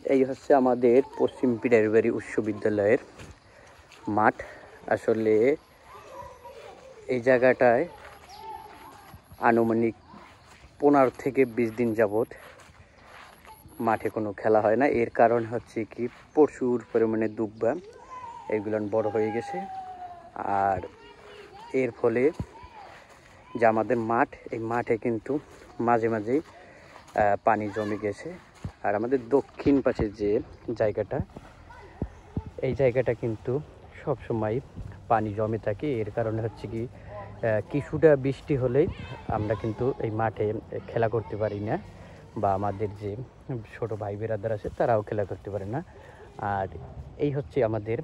এই হচ্ছে আমাদের পশ্চিম পিরারবাড়ি উচ্চ বিদ্যালয়ের মাঠ। আসলে এই জায়গাটায় আনুমানিক 15 থেকে 20 দিন যাবৎ মাঠে কোনো খেলা হয় না। এর কারণ হচ্ছে কি, প্রচুর পরিমাণে দুব্বা এগুলো বড় হয়ে গেছে। আর এর ফলে যে আমাদের মাঠ, এই মাঠে কিন্তু মাঝে মাঝেই পানি জমে গেছে। আর আমাদের দক্ষিণ পাশে যে জায়গাটা, এই জায়গাটা কিন্তু সব সময় পানি জমে থাকে। এর কারণে হচ্ছে কি, কিছুটা বৃষ্টি হলেই আমরা কিন্তু এই মাঠে খেলা করতে পারি না, বা আমাদের যে ছোট ভাই বেরাদার আছে তারাও খেলা করতে পারে না। আর এই হচ্ছে আমাদের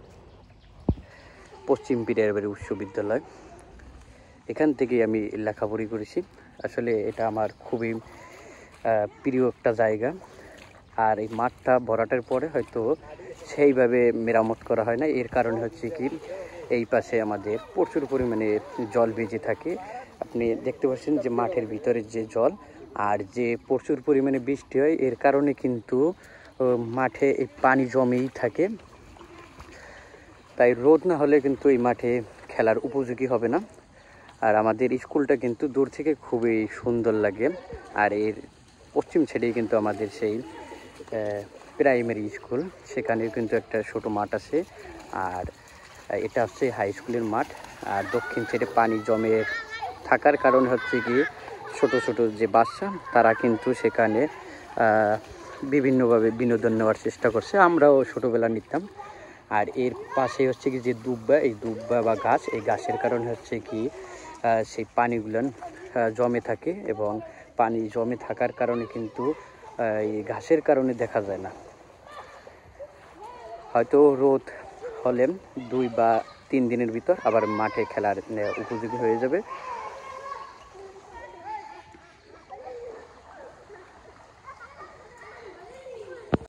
পশ্চিম পিরারবাড়ি উচ্চ বিদ্যালয়। এখান থেকেই আমি লেখাপড়ি করেছি। আসলে এটা আমার খুবই প্রিয় একটা জায়গা। আর এই মাঠটা ভরাটের পরে হয়তো সেইভাবে মেরামত করা হয় না। এর কারণে হচ্ছে কি, এই পাশে আমাদের প্রচুর পরিমাণে জল বেজে থাকে। আপনি দেখতে পাচ্ছেন যে মাঠের ভিতরে যে জল, আর যে প্রচুর পরিমাণে বৃষ্টি হয়, এর কারণে কিন্তু মাঠে এই পানি জমেই থাকে। তাই রোদ না হলে কিন্তু এই মাঠে খেলার উপযোগী হবে না। আর আমাদের স্কুলটা কিন্তু দূর থেকে খুবই সুন্দর লাগে। আর এর পশ্চিম সাইডেই কিন্তু আমাদের সেই প্রাইমারি স্কুল, সেখানেও কিন্তু একটা ছোট মাঠ আছে। আর এটা হচ্ছে হাই স্কুলের মাঠ। আর দক্ষিণ সাইডে পানি জমে থাকার কারণে হচ্ছে কি, ছোট ছোট যে বাচ্চা তারা কিন্তু সেখানে বিভিন্নভাবে বিনোদন নেওয়ার চেষ্টা করছে। আমরাও ছোটোবেলা নিতাম। আর এর পাশে হচ্ছে কি যে দুব্বা, এই দুব্বা বা গাছ, এই গাছের কারণে হচ্ছে কি সেই পানিগুলো জমে থাকে, এবং পানি জমে থাকার কারণে কিন্তু এই ঘাসের কারণে দেখা যায় না। হয়তো রোদ হলে 2 বা 3 দিনের ভিতর আবার মাঠে খেলার উপযোগী হয়ে যাবে।